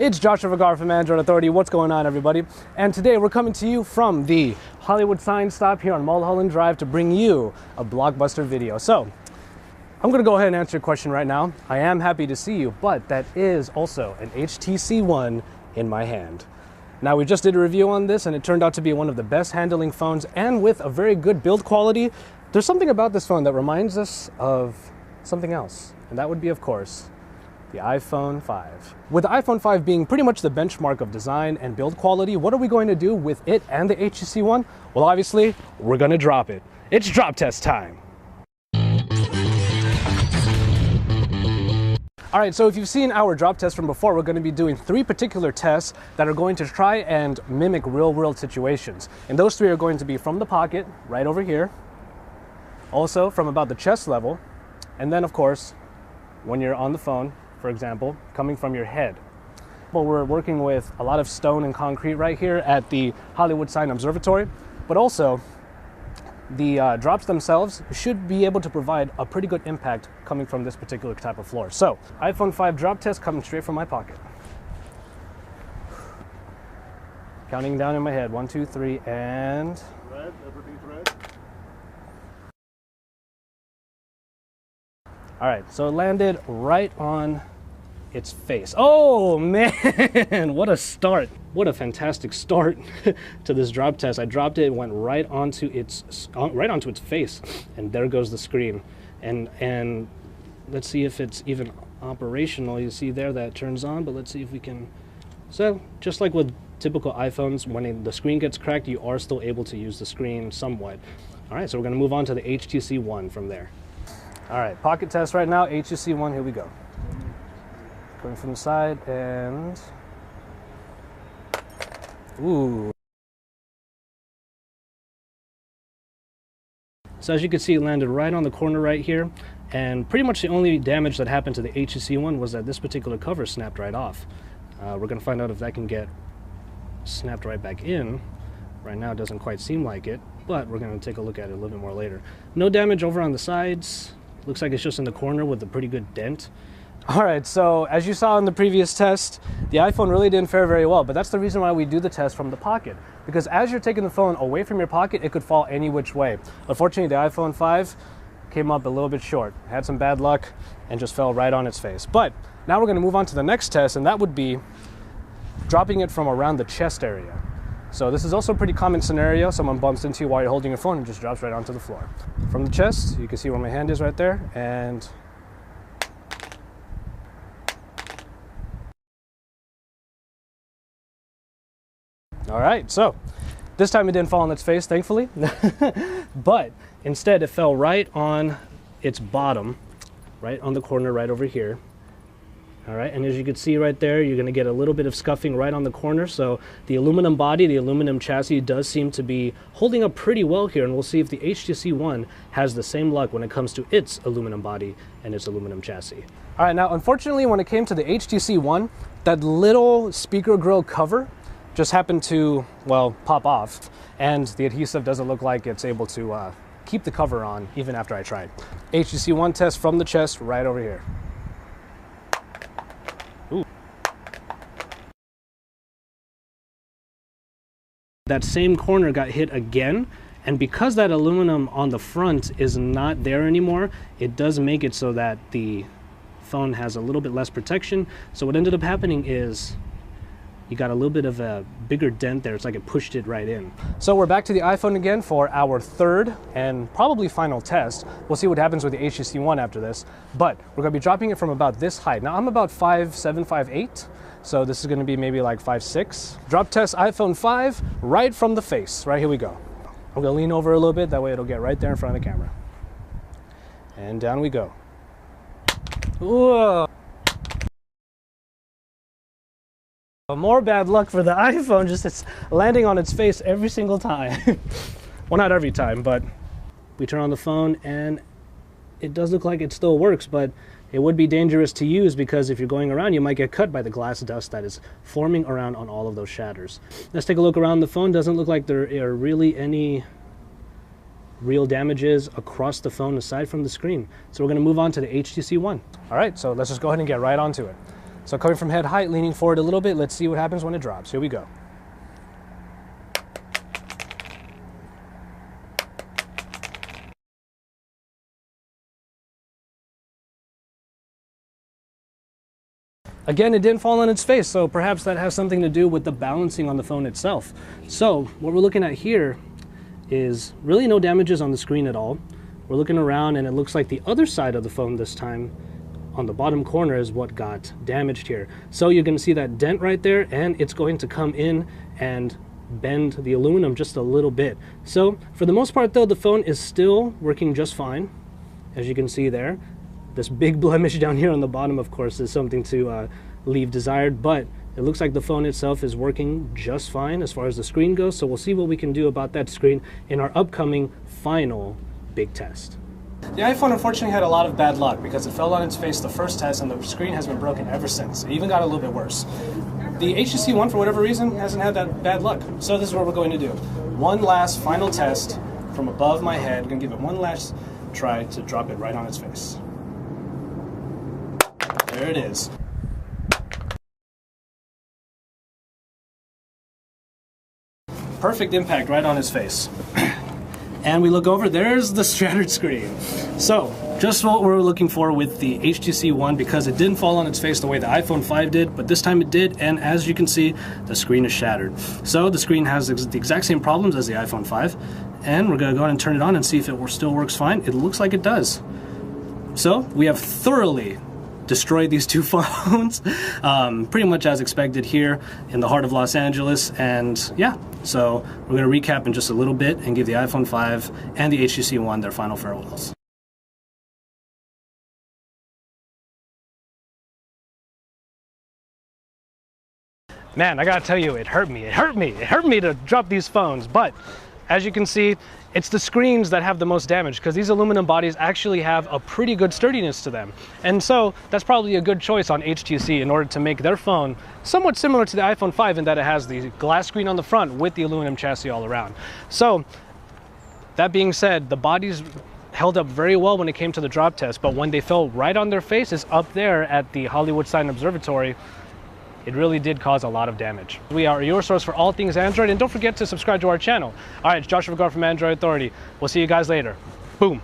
It's Joshua Vergara from Android Authority. What's going on, everybody? And today we're coming to you from the Hollywood Sign Stop here on Mulholland Drive to bring you a blockbuster video. So, I'm going to go ahead and answer your question right now. I am happy to see you, but that is also an HTC One in my hand. Now, we just did a review on this and it turned out to be one of the best handling phones and with a very good build quality. There's something about this phone that reminds us of something else, and that would be, of course, the iPhone 5. With the iPhone 5 being pretty much the benchmark of design and build quality, what are we going to do with it and the HTC One? Well, obviously, we're going to drop it. It's drop test time. All right, so if you've seen our drop test from before, we're going to be doing 3 particular tests that are going to try and mimic real-world situations. And those 3 are going to be from the pocket, right over here, also from about the chest level, and then, of course, when you're on the phone, for example, coming from your head. Well, we're working with a lot of stone and concrete right here at the Hollywood Sign Observatory, but also the drops themselves should be able to provide a pretty good impact coming from this particular type of floor. So, iPhone 5 drop test coming straight from my pocket. Counting down in my head, 1, 2, 3, and... Red, everything's red. All right, so it landed right on its face. Oh man, what a start. What a fantastic start to this drop test. I dropped it, went right onto its face, and there goes the screen. And let's see if it's even operational. You see there that it turns on, but let's see if we can. So just like with typical iPhones, when the screen gets cracked, you are still able to use the screen somewhat. All right, so we're gonna move on to the HTC One from there. All right, pocket test right now, HTC One, here we go. Going from the side and, ooh. So as you can see, it landed right on the corner right here, and pretty much the only damage that happened to the HTC One was that this particular cover snapped right off. We're gonna find out if that can get snapped right back in. Right now it doesn't quite seem like it, but we're gonna take a look at it a little bit more later. No damage over on the sides. Looks like it's just in the corner with a pretty good dent. All right, so as you saw in the previous test, the iPhone really didn't fare very well, but that's the reason why we do the test from the pocket. Because as you're taking the phone away from your pocket, it could fall any which way. Unfortunately, the iPhone 5 came up a little bit short, had some bad luck, and just fell right on its face. But now we're gonna move on to the next test, and that would be dropping it from around the chest area. So this is also a pretty common scenario. Someone bumps into you while you're holding your phone and just drops right onto the floor. From the chest, you can see where my hand is right there, and all right, so this time it didn't fall on its face, thankfully, but instead it fell right on its bottom, right on the corner right over here. All right, and as you can see right there, you're gonna get a little bit of scuffing right on the corner. So the aluminum body, the aluminum chassis does seem to be holding up pretty well here, and we'll see if the HTC One has the same luck when it comes to its aluminum body and its aluminum chassis. All right, now unfortunately when it came to the HTC One, that little speaker grill cover just happened to, well, pop off, and the adhesive doesn't look like it's able to keep the cover on even after I tried. HTC One test from the chest right over here. Ooh. That same corner got hit again, and because that aluminum on the front is not there anymore, it does make it so that the phone has a little bit less protection. So what ended up happening is you got a little bit of a bigger dent there. It's like it pushed it right in. So we're back to the iPhone again for our third and probably final test. We'll see what happens with the HTC One after this, but we're gonna be dropping it from about this height. Now I'm about 5'7", 5'8", so this is gonna be maybe like 5'6". Drop test iPhone 5 right from the face. Right, here we go. I'm gonna lean over a little bit, that way it'll get right there in front of the camera. And down we go. Whoa. More bad luck for the iPhone, just it's landing on its face every single time. Well, not every time, but we turn on the phone and it does look like it still works, but it would be dangerous to use because if you're going around, you might get cut by the glass dust that is forming around on all of those shatters. Let's take a look around the phone. Doesn't look like there are really any real damages across the phone aside from the screen. So we're going to move on to the HTC One. All right, so let's just go ahead and get right onto it. So coming from head height, leaning forward a little bit, let's see what happens when it drops. Here we go. Again, it didn't fall on its face, so perhaps that has something to do with the balancing on the phone itself. So what we're looking at here is really no damages on the screen at all. We're looking around and it looks like the other side of the phone this time on the bottom corner is what got damaged here. So you're going to see that dent right there, and it's going to come in and bend the aluminum just a little bit. So for the most part though, the phone is still working just fine, as you can see there. This big blemish down here on the bottom, of course, is something to leave desired, but it looks like the phone itself is working just fine as far as the screen goes. So we'll see what we can do about that screen in our upcoming final big test. The iPhone unfortunately had a lot of bad luck because it fell on its face the first test and the screen has been broken ever since. It even got a little bit worse. The HTC One, for whatever reason, hasn't had that bad luck. So this is what we're going to do. One last final test from above my head. I'm going to give it one last try to drop it right on its face. There it is. Perfect impact right on his face. And we look over, there's the shattered screen. So, just what we're looking for with the HTC One, because it didn't fall on its face the way the iPhone 5 did, but this time it did, and as you can see, the screen is shattered. So the screen has the exact same problems as the iPhone 5, and we're gonna go ahead and turn it on and see if it still works fine. It looks like it does. So, we have thoroughly destroyed these two phones, pretty much as expected here in the heart of Los Angeles. And yeah, so we're going to recap in just a little bit and give the iPhone 5 and the HTC One their final farewells. Man, I gotta tell you, it hurt me to drop these phones, but as you can see, it's the screens that have the most damage because these aluminum bodies actually have a pretty good sturdiness to them. And so that's probably a good choice on HTC in order to make their phone somewhat similar to the iPhone 5 in that it has the glass screen on the front with the aluminum chassis all around. So that being said, the bodies held up very well when it came to the drop test, but when they fell right on their faces up there at the Hollywood Sign Observatory, it really did cause a lot of damage. We are your source for all things Android, and don't forget to subscribe to our channel. All right, it's Joshua Vergara from Android Authority. We'll see you guys later. Boom.